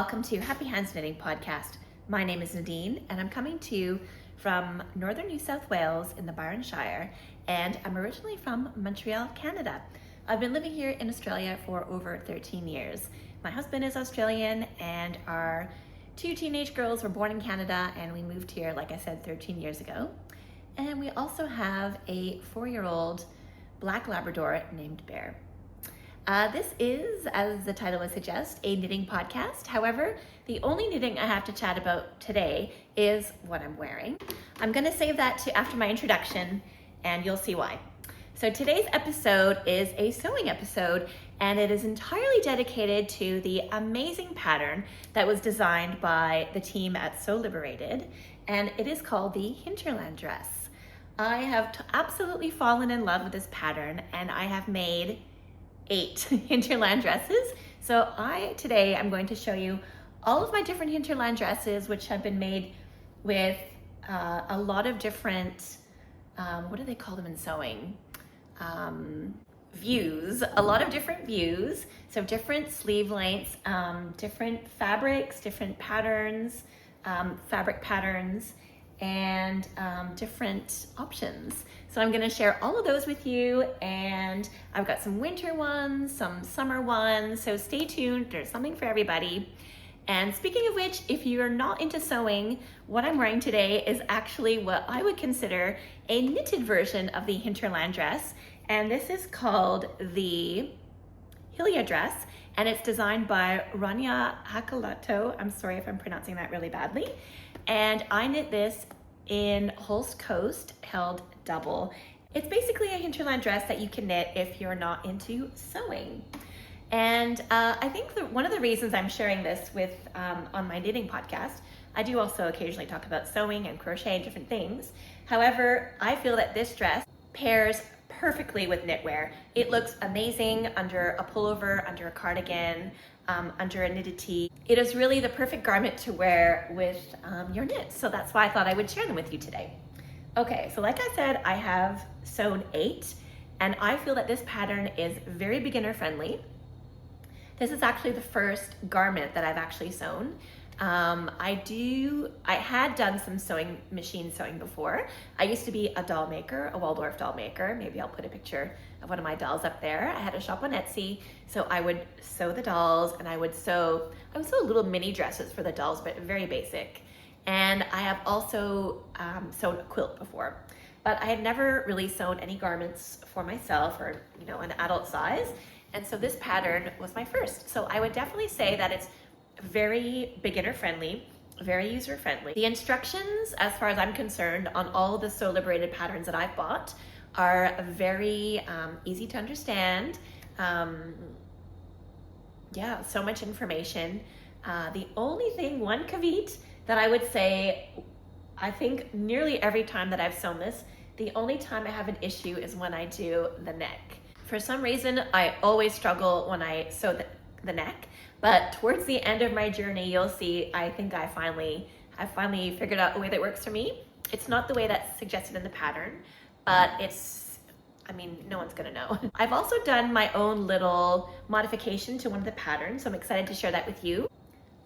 welcome to Happy Hands Knitting Podcast. My name is Nadine and I'm coming to you from northern New South Wales in the Byron Shire, and I'm originally from Montreal, Canada. I've been living here in Australia for over 13 years. My husband is Australian and our two teenage girls were born in Canada, and we moved here, like I said, 13 years ago. And we also have a 4-year-old black Labrador named Bear. This is, as the title would suggest, a knitting podcast. However, the only knitting I have to chat about today is what I'm wearing. I'm gonna save that to after my introduction, and you'll see why. So today's episode is a sewing episode, and it is entirely dedicated to the amazing pattern that was designed by the team at Liberated, and it is called the Hinterland Dress. I have absolutely fallen in love with this pattern, and I have made 8 Hinterland dresses. So today I'm going to show you all of my different Hinterland dresses, which have been made with a lot of different, what do they call them in sewing? Views, a lot of different views. So different sleeve lengths, different fabrics, different patterns, fabric patterns, and different options. So I'm gonna share all of those with you, and I've got some winter ones, some summer ones, so stay tuned, there's something for everybody. And speaking of which, if you're not into sewing, what I'm wearing today is actually what I would consider a knitted version of the Hinterland dress, and this is called the Hinterland dress, and it's designed by Rania Hakalato. I'm sorry if I'm pronouncing that really badly. And I knit this in Holst Coast held double. It's basically a Hinterland dress that you can knit if you're not into sewing. And I think one of the reasons I'm sharing this with on my knitting podcast, I do also occasionally talk about sewing and crochet and different things. However, I feel that this dress pairs perfectly with knitwear. It looks amazing under a pullover, under a cardigan, under a knitted tee. It is really the perfect garment to wear with your knits. So that's why I thought I would share them with you today. Okay, so like I said, I have sewn 8, and I feel that this pattern is very beginner friendly. This is actually the first garment that I've actually sewn. I had done some machine sewing before. I used to be a doll maker, a Waldorf doll maker. Maybe I'll put a picture of one of my dolls up there. I had a shop on Etsy, so I would sew the dolls, and I would sew little mini dresses for the dolls, but very basic. And I have also sewn a quilt before, but I had never really sewn any garments for myself or, an adult size. And so this pattern was my first. So I would definitely say that it's very beginner friendly, very user friendly. The instructions, as far as I'm concerned, on all of the Sew Liberated patterns that I've bought are very easy to understand. Yeah, so much information. The only thing, one caveat that I would say, I think nearly every time that I've sewn this, the only time I have an issue is when I do the neck. For some reason, I always struggle when I sew the neck, but towards the end of my journey, you'll see, I think I finally figured out a way that works for me. It's not the way that's suggested in the pattern, but no one's gonna know. I've also done my own little modification to one of the patterns, so I'm excited to share that with you.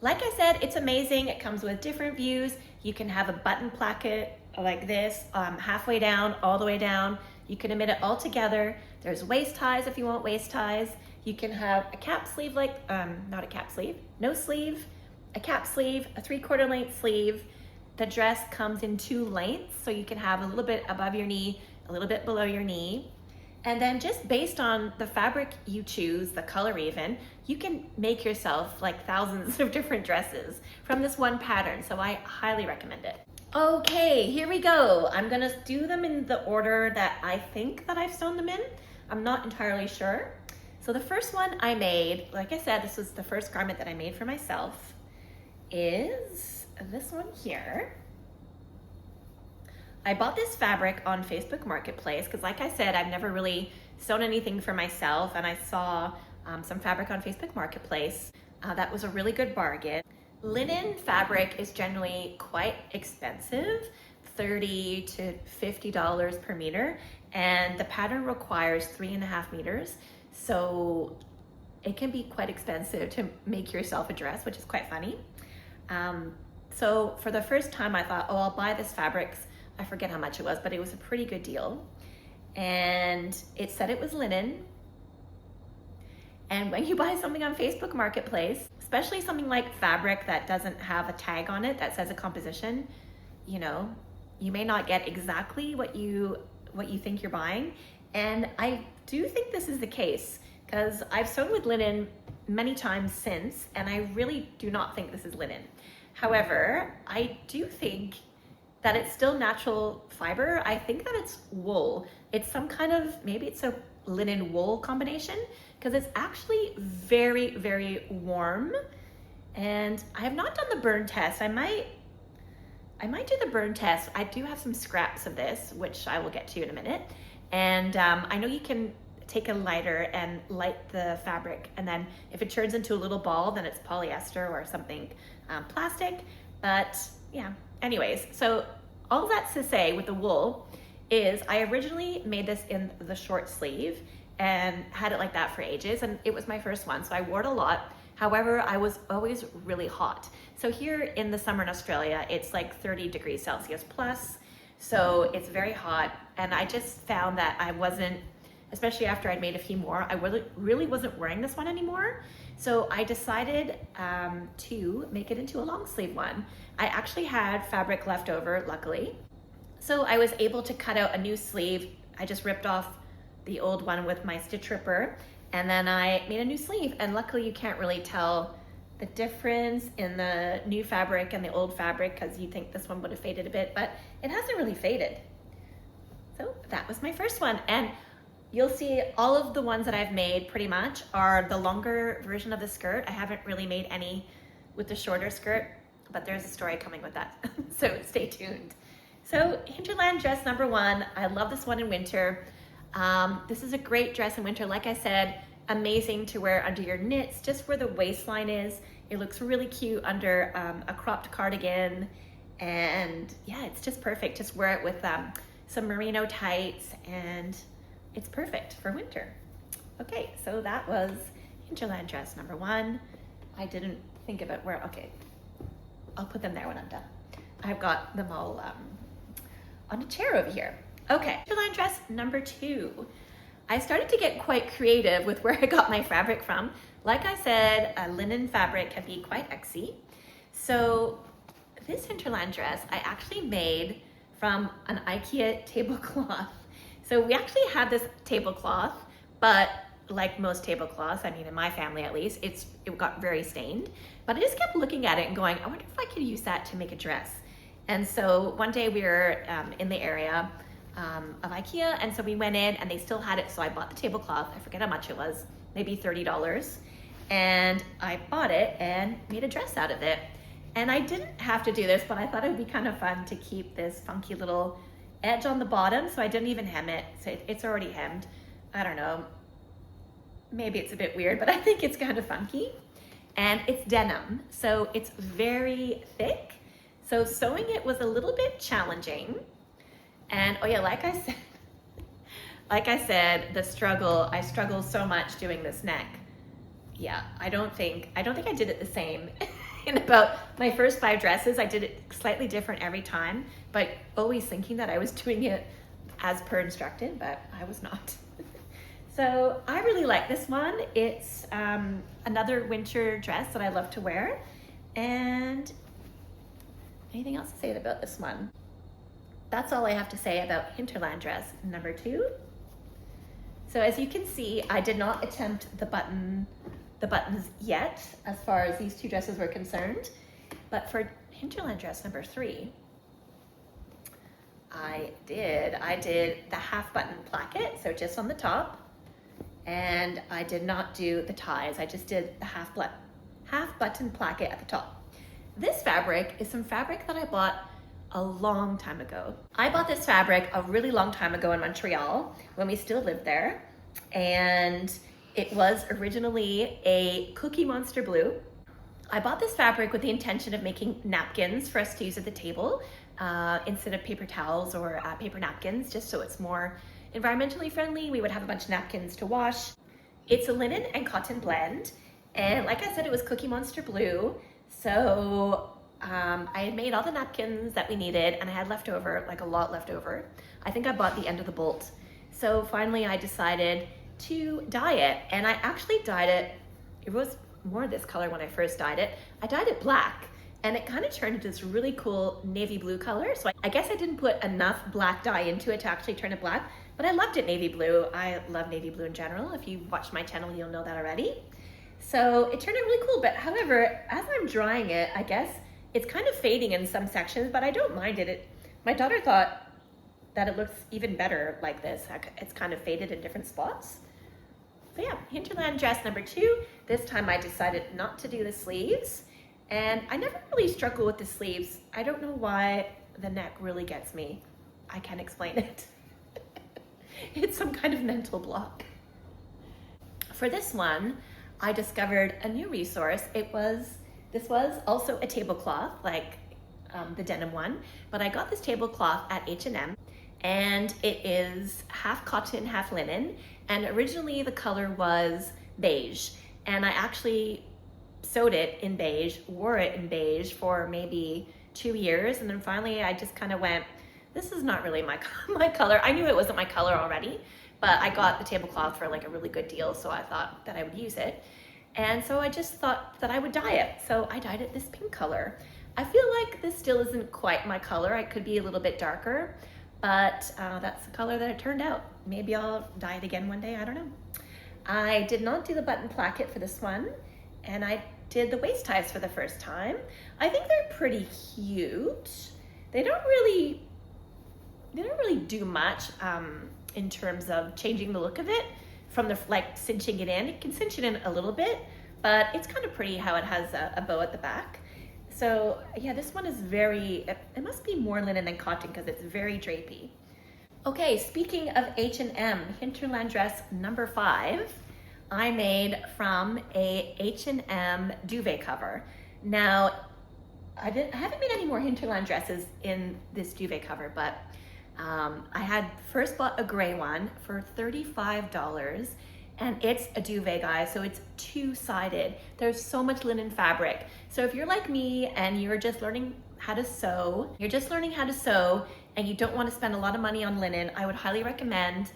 Like I said, it's amazing. It comes with different views. You can have a button placket like this, halfway down, all the way down. You can knit it all together. There's waist ties if you want waist ties. You can have a cap sleeve, not a cap sleeve, no sleeve, a cap sleeve, a 3/4 length sleeve. The dress comes in 2 lengths, so you can have a little bit above your knee, a little bit below your knee. And then just based on the fabric you choose, the color even, you can make yourself thousands of different dresses from this one pattern. So I highly recommend it. Okay, here we go. I'm gonna do them in the order that I think that I've sewn them in. I'm not entirely sure. So the first one I made, like I said, this was the first garment that I made for myself, is this one here. I bought this fabric on Facebook Marketplace because, like I said, I've never really sewn anything for myself, and I saw some fabric on Facebook Marketplace. That was a really good bargain. Linen fabric is generally quite expensive, $30 to $50 per meter, and the pattern requires 3.5 meters. So it can be quite expensive to make yourself a dress, which is quite funny. So for the first time I thought, oh, I'll buy this fabric. I forget how much it was, but it was a pretty good deal. And it said it was linen. And when you buy something on Facebook Marketplace, especially something like fabric that doesn't have a tag on it that says a composition, you know, you may not get exactly what you think you're buying. And I do think this is the case because I've sewn with linen many times since, and I really do not think this is linen. However, I do think that it's still natural fiber. I think that it's wool. It's some kind of, maybe it's a linen wool combination, because it's actually very, very warm. And I have not done the burn test. I might do the burn test. I do have some scraps of this, which I will get to in a minute. And I know you can take a lighter and light the fabric, and then if it turns into a little ball, then it's polyester or something plastic. But yeah, anyways, so all that's to say with the wool is I originally made this in the short sleeve and had it like that for ages, and it was my first one, so I wore it a lot. However, I was always really hot. So here in the summer in Australia, it's like 30 degrees Celsius plus, so it's very hot, and I just found that I wasn't, especially after I'd made a few more, I really wasn't wearing this one anymore. So I decided to make it into a long sleeve one. I actually had fabric left over, luckily. So I was able to cut out a new sleeve. I just ripped off the old one with my stitch ripper, and then I made a new sleeve, and luckily you can't really tell the difference in the new fabric and the old fabric because you think this one would have faded a bit, but it hasn't really faded. So that was my first one, and you'll see all of the ones that I've made pretty much are the longer version of the skirt. I haven't really made any with the shorter skirt, but there's a story coming with that, so stay tuned. So Hinterland dress number 1, I love this one in winter. This is a great dress in winter. Like I said, amazing to wear under your knits, just where the waistline is. It looks really cute under a cropped cardigan. And yeah, it's just perfect. Just wear it with some merino tights, and it's perfect for winter. Okay, so that was Hinterland dress number 1. I didn't think about where, okay, I'll put them there when I'm done. I've got them all on a chair over here. Okay, Hinterland dress number 2. I started to get quite creative with where I got my fabric from. Like I said, a linen fabric can be quite exy. So this Hinterland dress I actually made from an IKEA tablecloth. So we actually had this tablecloth, but like most tablecloths, I mean in my family at least, it got very stained. But I just kept looking at it and going, I wonder if I could use that to make a dress. And so one day we were in the area of IKEA, and so we went in and they still had it, so I bought the tablecloth. I forget how much it was, maybe $30. And I bought it and made a dress out of it. And I didn't have to do this, but I thought it would be kind of fun to keep this funky little edge on the bottom, so I didn't even hem it. So it's already hemmed. I don't know, maybe it's a bit weird, but I think it's kind of funky. And it's denim, so it's very thick. So sewing it was a little bit challenging. And oh yeah, like I said, the struggle, I struggle so much doing this neck. Yeah, I don't think I did it the same. In about my first 5 dresses, I did it slightly different every time, but always thinking that I was doing it as per instructed, but I was not. So I really like this one. It's another winter dress that I love to wear. And anything else to say about this one? That's all I have to say about Hinterland dress number 2. So as you can see, I did not attempt the buttons yet, as far as these 2 dresses were concerned. But for Hinterland dress number 3, I did the half button placket, so just on the top. And I did not do the ties. I just did the half button placket at the top. This fabric is some fabric that I bought a long time ago. I bought this fabric a really long time ago in Montreal when we still lived there. And it was originally a Cookie Monster blue. I bought this fabric with the intention of making napkins for us to use at the table instead of paper towels or paper napkins, just so it's more environmentally friendly. We would have a bunch of napkins to wash. It's a linen and cotton blend. And like I said, it was Cookie Monster blue. So I had made all the napkins that we needed and I had leftover, like a lot left over. I think I bought the end of the bolt. So finally I decided to dye it, and I actually dyed it, it was more this color when I first dyed it. I dyed it black and it kind of turned into this really cool navy blue color. So I guess I didn't put enough black dye into it to actually turn it black, but I loved it navy blue. I love navy blue in general. If you watch my channel, you'll know that already. So it turned out really cool, but however, as I'm drying it, I guess it's kind of fading in some sections, but I don't mind it. My daughter thought that it looks even better like this. It's kind of faded in different spots. So yeah, Hinterland dress number 2. This time I decided not to do the sleeves, and I never really struggle with the sleeves. I don't know why the neck really gets me. I can't explain it. It's some kind of mental block. For this one, I discovered a new resource. This was also a tablecloth, like the denim one, but I got this tablecloth at H&M, and it is half cotton, half linen, and originally the color was beige, and I actually sewed it in beige, wore it in beige for maybe 2 years, and then finally I just kind of went, this is not really my color. I knew it wasn't my color already, but I got the tablecloth for like a really good deal, so I thought that I would use it. And so I just thought that I would dye it. So I dyed it this pink color. I feel like this still isn't quite my color. I could be a little bit darker, but that's the color that it turned out. Maybe I'll dye it again one day, I don't know. I did not do the button placket for this one, and I did the waist ties for the first time. I think they're pretty cute. They don't really do much in terms of changing the look of it. From the like cinching it in, it can cinch it in a little bit, but it's kind of pretty how it has a bow at the back. So yeah, this one is it must be more linen than cotton because it's very drapey. Okay, speaking of H&M, Hinterland dress number 5, I made from a H&M duvet cover. Now, I haven't made any more Hinterland dresses in this duvet cover, but I had first bought a gray one for $35, and it's a duvet, guys, so it's 2-sided. There's so much linen fabric. So if you're like me and you're just learning how to sew, and you don't want to spend a lot of money on linen, I would highly recommend,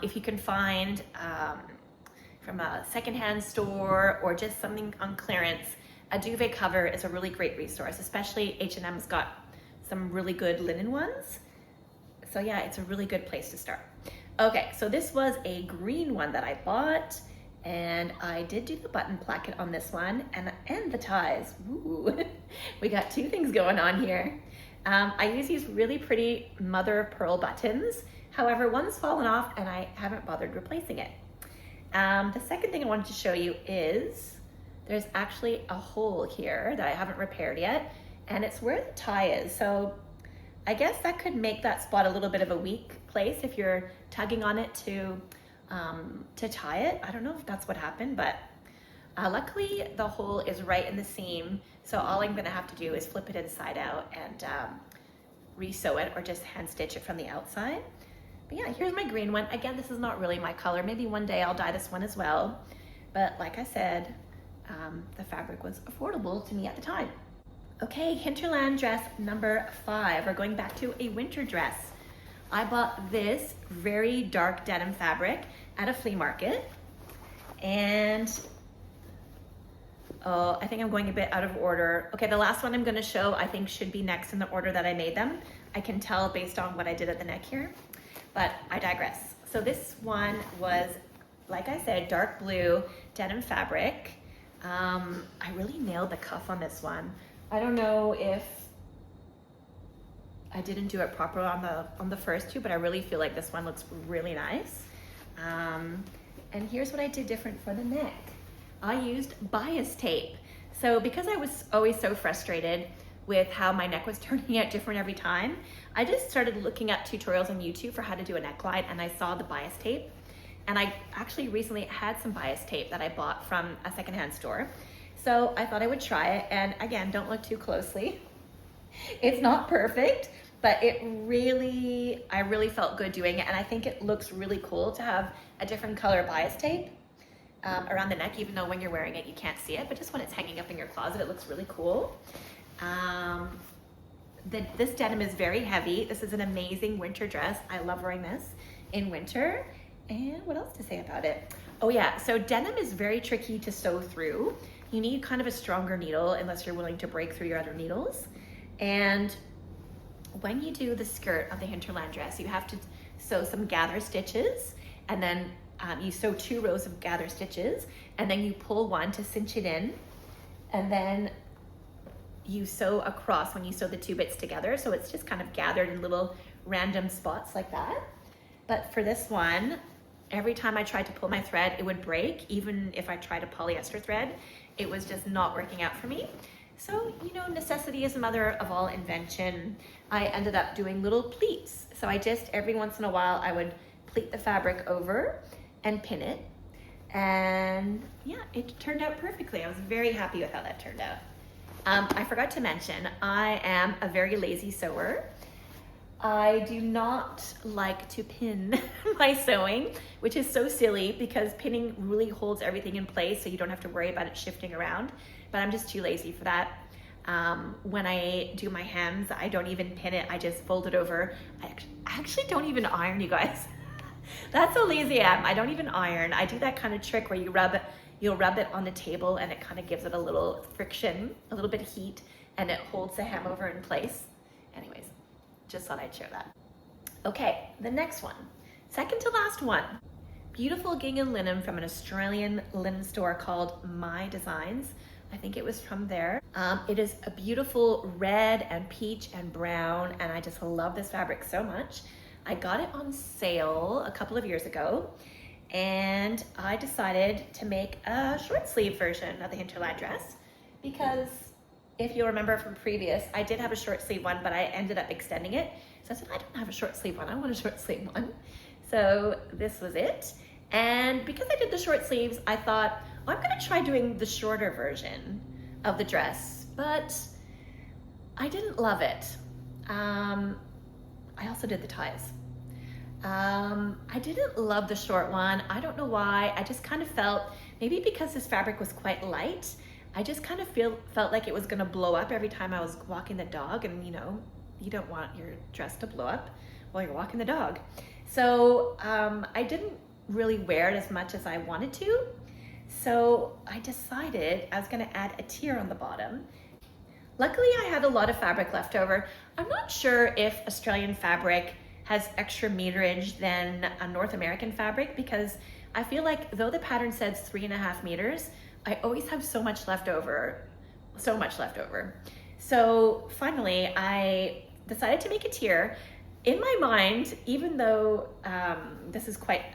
if you can find from a secondhand store or just something on clearance, a duvet cover is a really great resource, especially H&M's got some really good linen ones. So yeah, it's a really good place to start. Okay, so this was a green one that I bought, and I did do the button placket on this one and the ties. Ooh, we got 2 things going on here. I use these really pretty mother of pearl buttons. However, one's fallen off and I haven't bothered replacing it. The second thing I wanted to show you is there's actually a hole here that I haven't repaired yet, and it's where the tie is. So I guess that could make that spot a little bit of a weak place if you're tugging on it to tie it. I don't know if that's what happened, but luckily the hole is right in the seam. So all I'm gonna have to do is flip it inside out and re-sew it, or just hand stitch it from the outside. But yeah, here's my green one. Again, this is not really my color. Maybe one day I'll dye this one as well. But like I said, the fabric was affordable to me at the time. Okay, Hinterland dress number 5. We're going back to a winter dress. I bought this very dark denim fabric at a flea market, and I think I'm going a bit out of order. Okay, the last one I'm gonna show I think should be next in the order that I made them. I can tell based on what I did at the neck here, but I digress. So this one was, like I said, dark blue denim fabric. I really nailed the cuff on this one. I don't know if I didn't do it proper on the first 2, but I really feel like this one looks really nice. And here's what I did different for the neck. I used bias tape. So because I was always so frustrated with how my neck was turning out different every time, I just started looking up tutorials on YouTube for how to do a neckline, and I saw the bias tape. And I actually recently had some bias tape that I bought from a secondhand store. So I thought I would try it, and again, don't look too closely. It's not perfect, but I really felt good doing it, and I think it looks really cool to have a different color bias tape. around the neck, even though when you're wearing it, you can't see it, but just when it's hanging up in your closet, it looks really cool. This denim is very heavy. This is an amazing winter dress. I love wearing this in winter. And what else to say about it? Oh yeah, so denim is very tricky to sew through. You need kind of a stronger needle unless you're willing to break through your other needles. And when you do the skirt of the Hinterland dress, you have to sew some gather stitches, and then you sew 2 rows of gather stitches, and then you pull one to cinch it in, and then you sew across when you sew the 2 bits together, so it's just kind of gathered in little random spots like that. But for this one, every time I tried to pull my thread, it would break. Even if I tried a polyester thread, it was just not working out for me. So, you know, necessity is the mother of all invention. I ended up doing little pleats. So I just, every once in a while, I would pleat the fabric over and pin it. And yeah, it turned out perfectly. I was very happy with how that turned out. I forgot to mention, I am a very lazy sewer. I do not like to pin my sewing, which is so silly because pinning really holds everything in place so you don't have to worry about it shifting around, but I'm just too lazy for that. When I do my hems, I don't even pin it, I just fold it over. I actually don't even iron, you guys. That's how lazy I am. I don't even iron. I do that kind of trick where you'll rub it on the table and it kind of gives it a little friction, a little bit of heat, and it holds the hem over in place. Anyways. Just thought I'd share that. Okay, the next one, second to last one. Beautiful gingham linen from an Australian linen store called My Designs. I think it was from there. It is a beautiful red and peach and brown, and I just love this fabric so much. I got it on sale a couple of years ago, and I decided to make a short sleeve version of the Hinterland dress because if you'll remember from previous, I did have a short sleeve one, but I ended up extending it. So I said, I don't have a short sleeve one, I want a short sleeve one. So this was it. And because I did the short sleeves, I thought, well, I'm gonna try doing the shorter version of the dress, but I didn't love it. I also did the ties. I didn't love the short one. I don't know why. I just kind of felt, maybe because this fabric was quite light, I just kind of felt like it was gonna blow up every time I was walking the dog, and you know, you don't want your dress to blow up while you're walking the dog. So I didn't really wear it as much as I wanted to. So I decided I was gonna add a tier on the bottom. Luckily, I had a lot of fabric left over. I'm not sure if Australian fabric has extra meterage than a North American fabric, because I feel like though the pattern says 3.5 meters, I always have so much left over, so much left over. So finally, I decided to make a tier. In my mind, even though this is quite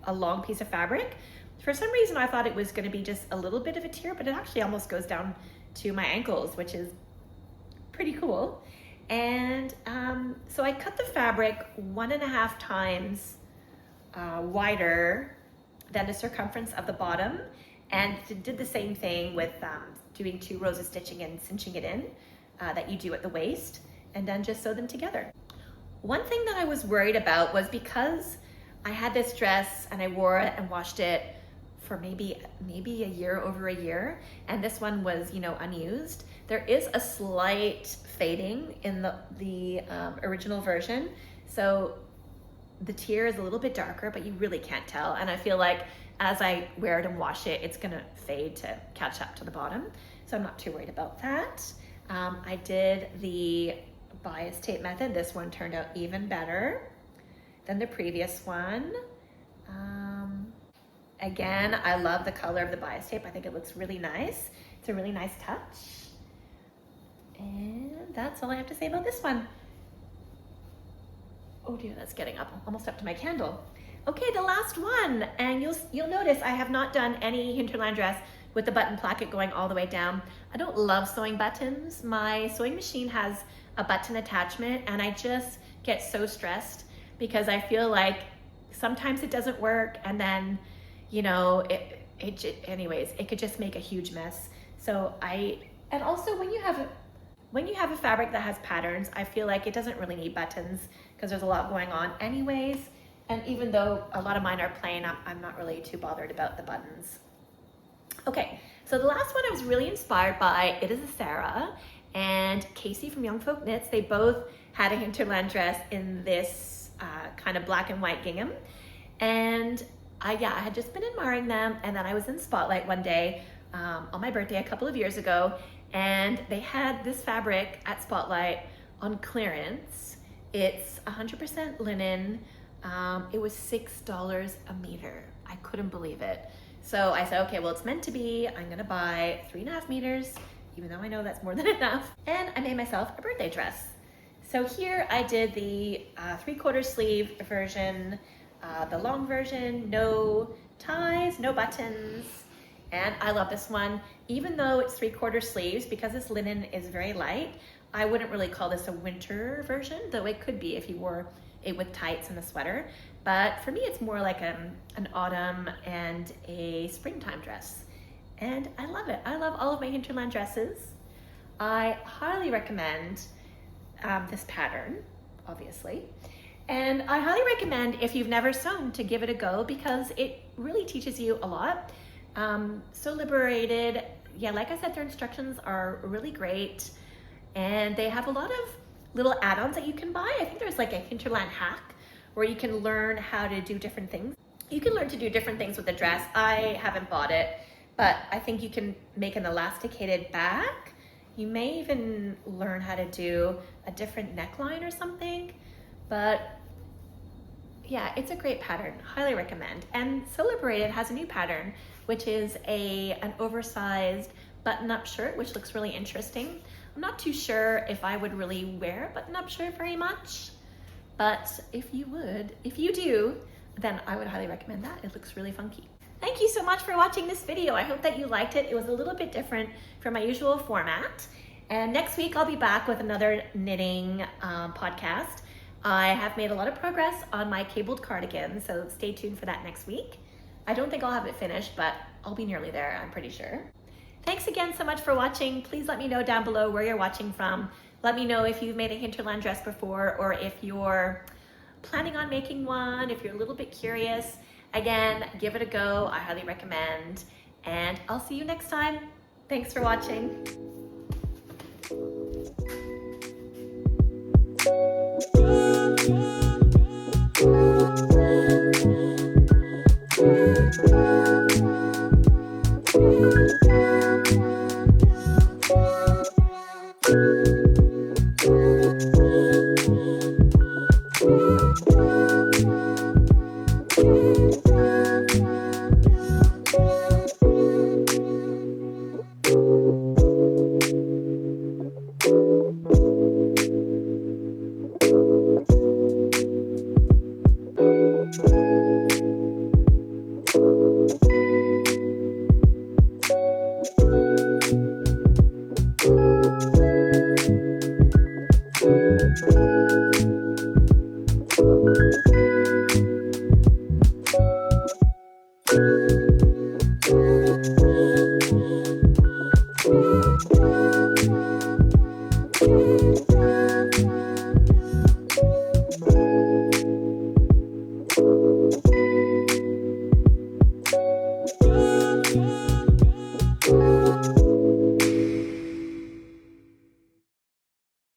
a long piece of fabric, for some reason I thought it was going to be just a little bit of a tier, but it actually almost goes down to my ankles, which is pretty cool. And so I cut the fabric 1.5 times wider than the circumference of the bottom, and did the same thing with doing 2 rows of stitching and cinching it in that you do at the waist, and then just sew them together. One thing that I was worried about was because I had this dress and I wore it and washed it for maybe a year, over a year, and this one was, you know, unused. There is a slight fading in the original version, so the tier is a little bit darker, but you really can't tell. And I feel like as I wear it and wash it, it's gonna fade to catch up to the bottom. So I'm not too worried about that. I did the bias tape method. This one turned out even better than the previous one. Again, I love the color of the bias tape. I think it looks really nice. It's a really nice touch. And that's all I have to say about this one. Oh dear, that's getting up, almost up to my candle. Okay, the last one, and you'll notice I have not done any Hinterland dress with the button placket going all the way down. I don't love sewing buttons. My sewing machine has a button attachment, and I just get so stressed because I feel like sometimes it doesn't work, and then, you know, anyways, it could just make a huge mess. So and also when you have a fabric that has patterns, I feel like it doesn't really need buttons because there's a lot going on anyways. And even though a lot of mine are plain, I'm not really too bothered about the buttons. Okay, so the last one I was really inspired by, it is a Sarah and Casey from Young Folk Knits. They both had a Hinterland dress in this kind of black and white gingham. And I had just been admiring them, and then I was in Spotlight one day on my birthday a couple of years ago, and they had this fabric at Spotlight on clearance. It's 100% linen. It was $6 a meter. I couldn't believe it. So I said, okay, well, it's meant to be. I'm gonna buy 3.5 meters, even though I know that's more than enough. And I made myself a birthday dress. So here I did the 3/4 sleeve version, the long version, no ties, no buttons. And I love this one. Even though it's 3/4 sleeves, because this linen is very light, I wouldn't really call this a winter version, though it could be if you wore it with tights and a sweater. But for me, it's more like an autumn and a springtime dress. And I love it. I love all of my Hinterland dresses. I highly recommend this pattern, obviously. And I highly recommend, if you've never sewn, to give it a go, because it really teaches you a lot. So Liberated, yeah, like I said, their instructions are really great. And they have a lot of little add-ons that you can buy. I think there's like a Hinterland hack where you can learn how to do different things. You can learn to do different things with the dress. I haven't bought it, but I think you can make an elasticated back. You may even learn how to do a different neckline or something. But yeah, it's a great pattern, highly recommend. And So Liberated has a new pattern, which is an oversized button-up shirt, which looks really interesting. I'm not too sure if I would really wear a button-up shirt very much, but if you do, then I would highly recommend that. It looks really funky. Thank you so much for watching this video. I hope that you liked it. It was a little bit different from my usual format. And next week I'll be back with another knitting podcast. I have made a lot of progress on my cabled cardigan, so stay tuned for that next week. I don't think I'll have it finished, but I'll be nearly there, I'm pretty sure. Thanks again so much for watching. Please let me know down below where you're watching from. Let me know if you've made a Hinterland dress before, or if you're planning on making one, if you're a little bit curious. Again, give it a go. I highly recommend. And I'll see you next time. Thanks for watching.